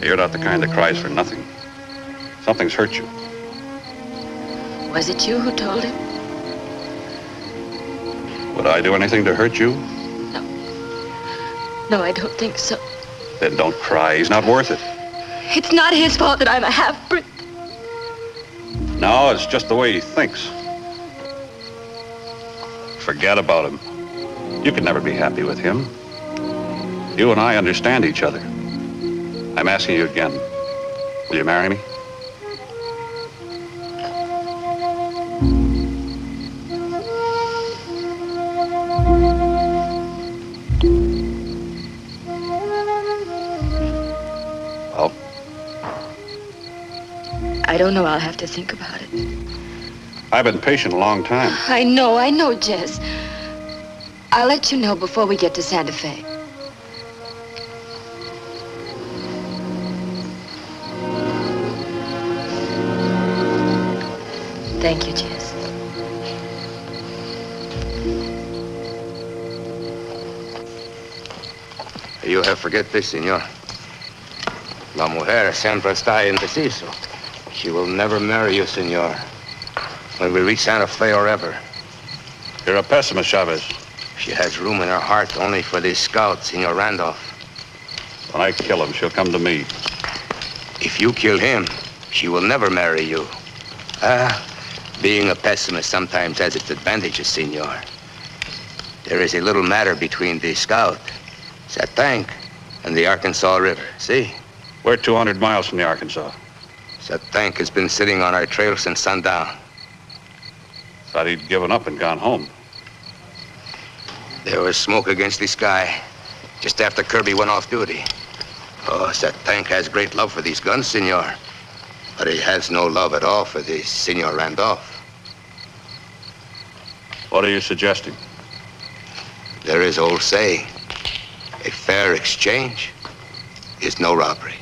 S8: You're not the kind that cries for nothing. Something's hurt you.
S9: Was it you who told him?
S8: Would I do anything to hurt you?
S9: No, I don't think so.
S8: Then don't cry. He's not worth it.
S9: It's not his fault that I'm a half-breed.
S8: No, it's just the way he thinks. Forget about him. You can never be happy with him. You and I understand each other. I'm asking you again. Will you marry me? Well?
S9: I don't know. I'll have to think about it.
S8: I've been patient a long time.
S9: I know, Jess. I'll let you know before we get to Santa Fe. Thank you, Jess.
S13: You have forget this, senor. La mujer siempre está indeciso. She will never marry you, senor. When we reach Santa Fe or ever.
S8: You're a pessimist, Chavez.
S13: She has room in her heart only for these scouts, Senor Randolph.
S8: When I kill him, she'll come to me.
S13: If you kill him, she will never marry you. Being a pessimist sometimes has its advantages, senor. There is a little matter between the scout, Satank, and the Arkansas River, see?
S8: We're 200 miles from the Arkansas.
S13: Satank has been sitting on our trail since sundown.
S8: Thought he'd given up and gone home.
S13: There was smoke against the sky just after Kirby went off duty. Oh, Satank has great love for these guns, senor. But he has no love at all for this Senor Randolph.
S8: What are you suggesting?
S13: There is old saying, a fair exchange is no robbery.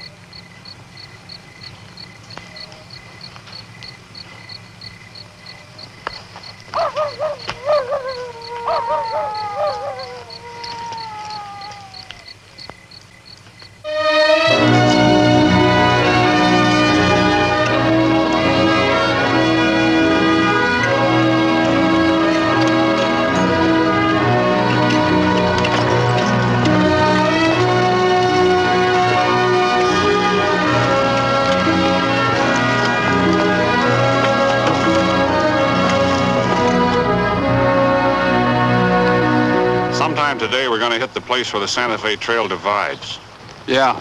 S8: Today, we're going to hit the place where the Santa Fe Trail divides.
S2: Yeah.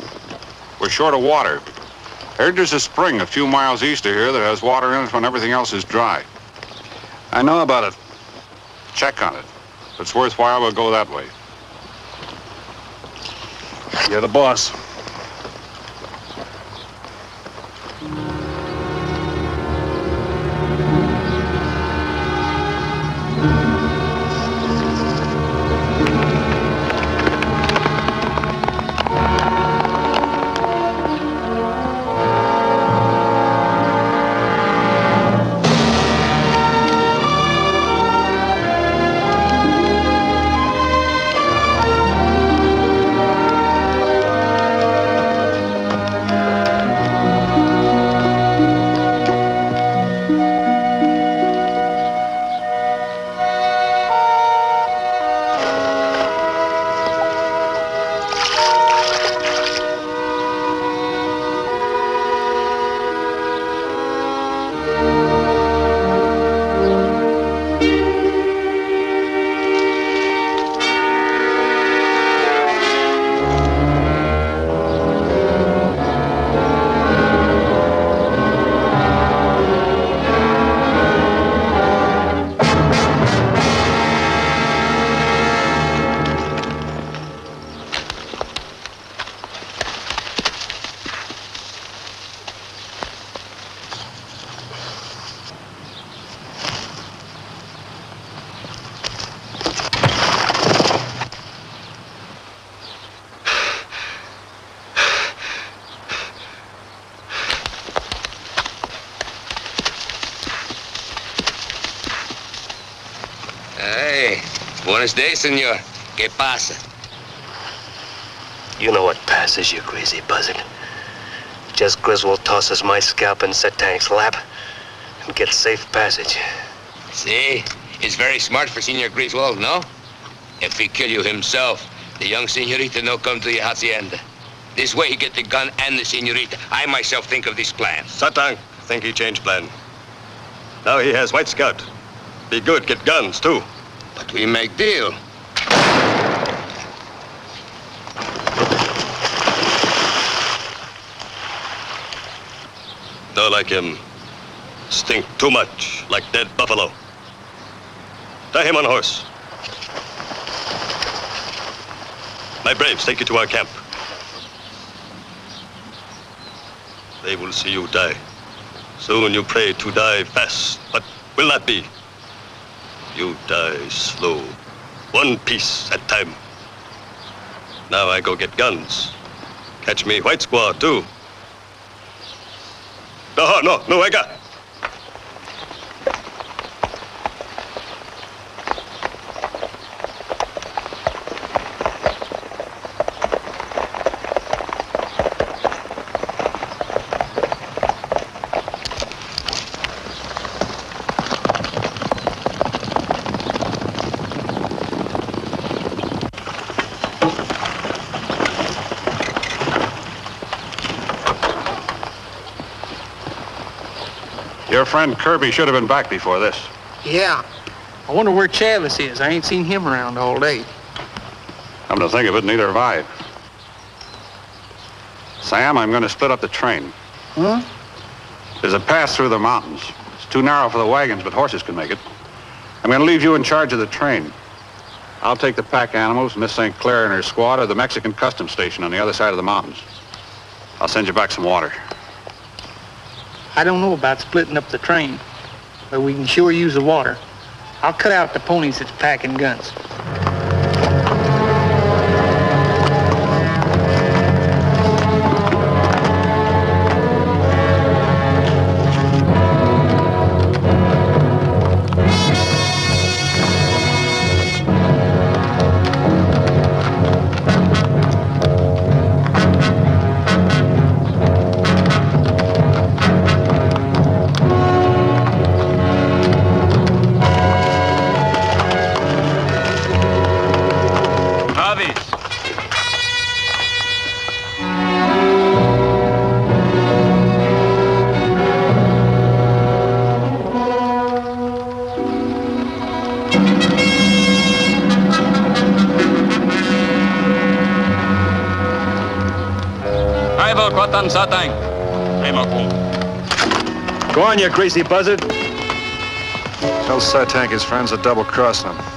S8: We're short of water. Heard there's a spring a few miles east of here that has water in it when everything else is dry.
S2: I know about it.
S8: Check on it. If it's worthwhile, we'll go that way.
S2: You're the boss.
S13: Buenos days, senor. ¿Qué pasa?
S12: You know what passes, you crazy buzzard. Jess Griswold tosses my scalp in Satank's lap and gets safe passage.
S13: See? It's very smart for Senor Griswold, no? If he kill you himself, the young senorita no come to the hacienda. This way he get the gun and the senorita. I myself think of this plan.
S12: Satank think he changed plan. Now he has White Scout. Be good, get guns, too.
S13: But we make deal.
S12: Don't like him. Stink too much, like dead buffalo. Tie him on a horse. My braves take you to our camp. They will see you die. Soon you pray to die fast, but will not be. You die slow, one piece at time. Now I go get guns. Catch me white squaw, too. No, I got.
S8: Your friend Kirby should have been back before this.
S7: Yeah. I wonder where Chavez is. I ain't seen him around all day.
S8: Come to think of it, neither have I. Sam, I'm going to split up the train.
S7: Huh?
S8: There's a pass through the mountains. It's too narrow for the wagons, but horses can make it. I'm going to leave you in charge of the train. I'll take the pack animals, Miss St. Clair and her squad, to the Mexican customs station on the other side of the mountains. I'll send you back some water.
S7: I don't know about splitting up the train, but we can sure use the water. I'll cut out the ponies that's packing guns.
S11: Satank.
S2: Go on, you greasy buzzard. Tell Satank his friends are double-crossing him.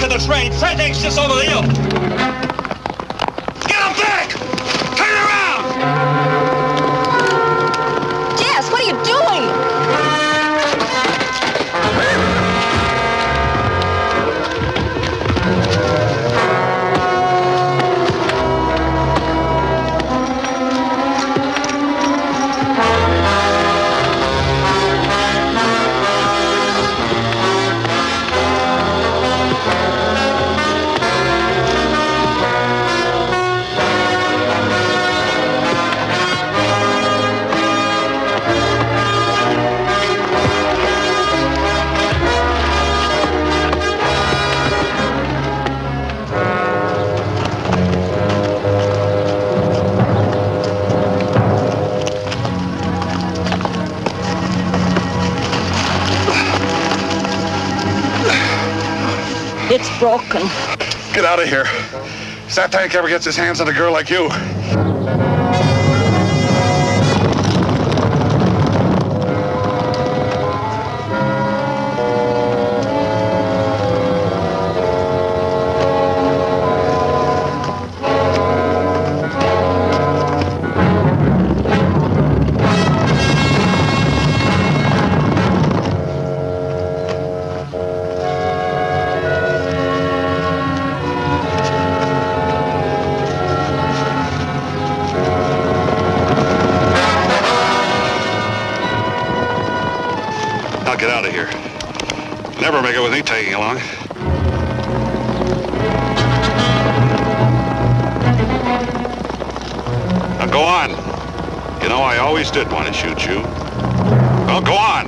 S11: to the train. Satank's just over the hill. Get him back! Turn around!
S9: Jess, what are you doing?
S10: It's broken.
S8: Get out of here. Satank ever gets his hands on a girl like you. Get out of here. Never make it with me tagging along. Now go on. You know, I always did want to shoot you. Well, go on.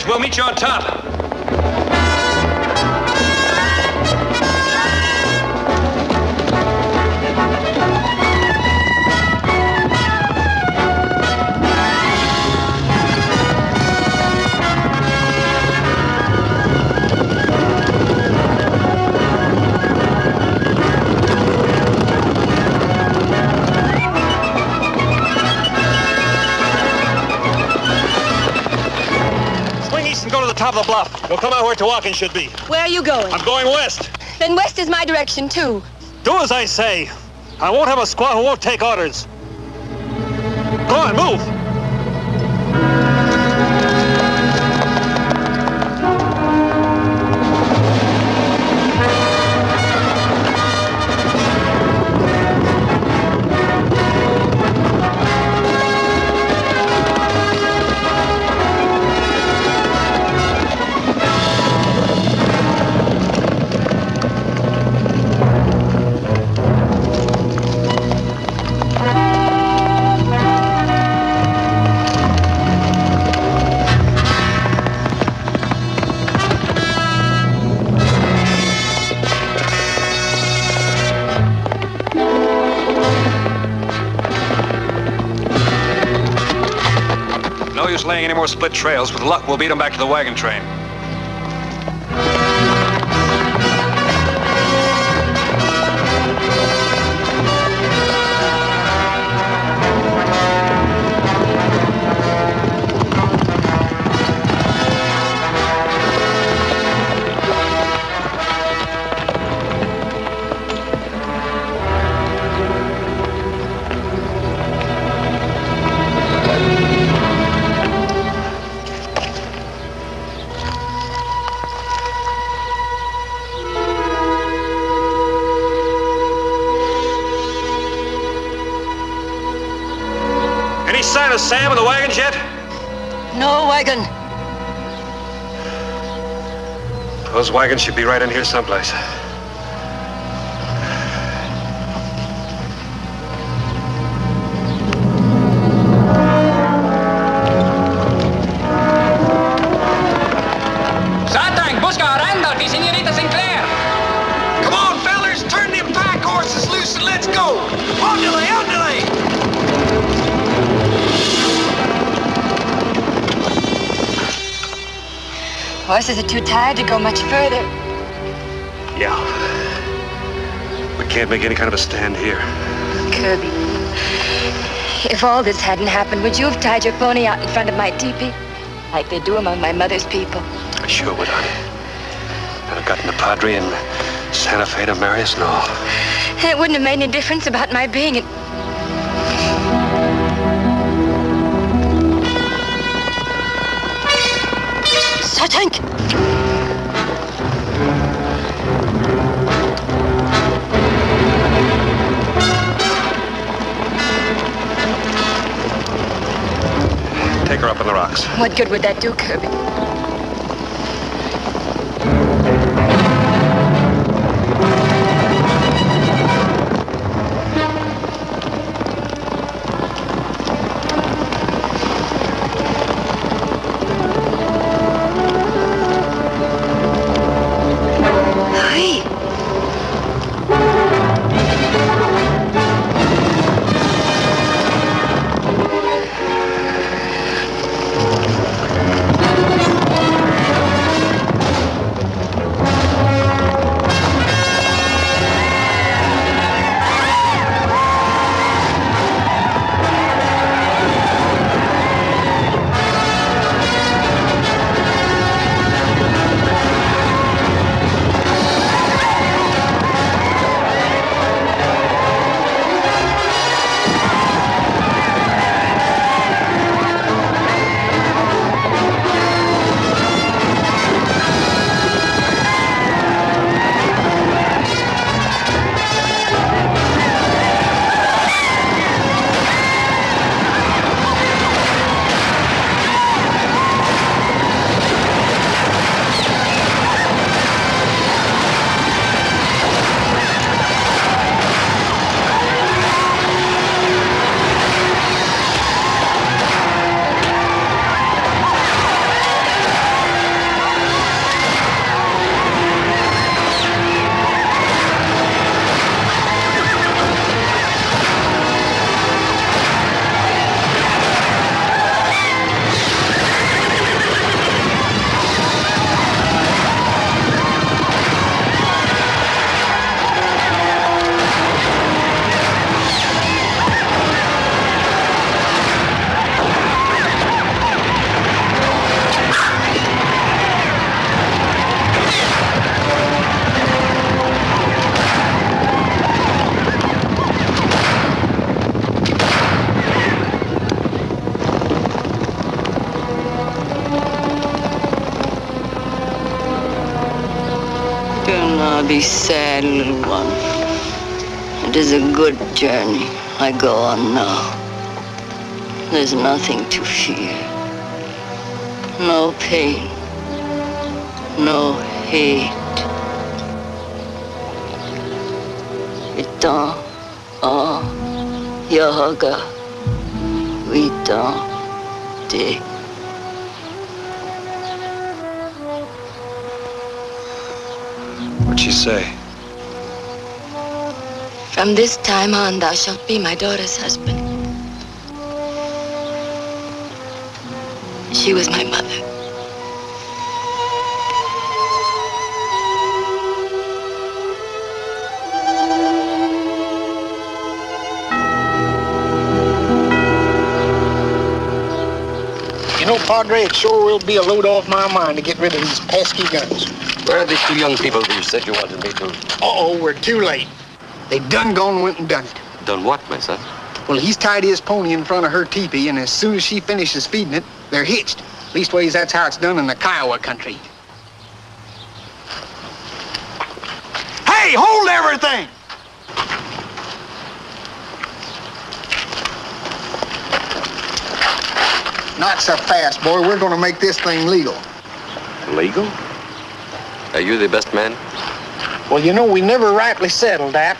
S11: We'll meet you on top. Top of the bluff. We'll come out where Tawakin should be.
S9: Where are you going?
S11: I'm going west.
S9: Then west is my direction, too.
S11: Do as I say. I won't have a squaw who won't take orders. Go on, move.
S2: Laying any more split trails. With luck, we'll beat them back to the wagon train.
S11: Sign of Sam in the wagons yet?
S10: No wagon.
S2: Those wagons should be right in here someplace.
S5: Satank, busca a Randolph y señorita Sinclair.
S9: Horses are too tired to go much further.
S2: Yeah. We can't make any kind of a stand here.
S9: Kirby, if all this hadn't happened, would you have tied your pony out in front of my teepee? Like they do among my mother's people?
S2: I sure would, honey. I'd have gotten the Padre and Santa Fe to marry us and all.
S9: It wouldn't have made any difference about my being in...
S10: Satank!
S2: Take her up on the rocks.
S9: What good would that do, Kirby?
S10: Be sad, little one. It is a good journey I go on now. There's nothing to fear. No pain. No hate. Itan a yaga. Itan de.
S2: What'd she say?
S9: From this time on, thou shalt be my daughter's husband. She was my mother.
S7: You know, Padre, it sure will be a load off my mind to get rid of these pesky guns.
S4: Where are these two young people that you said you wanted me to?
S7: Uh-oh, we're too late. They done gone and went and done it.
S4: Done what, my son?
S7: Well, he's tied his pony in front of her teepee, and as soon as she finishes feeding it, they're hitched. Leastways, that's how it's done in the Kiowa country. Hey, hold everything! Not so fast, boy. We're gonna make this thing legal.
S4: Legal? Are you the best man?
S7: Well, you know, we never rightly settled that.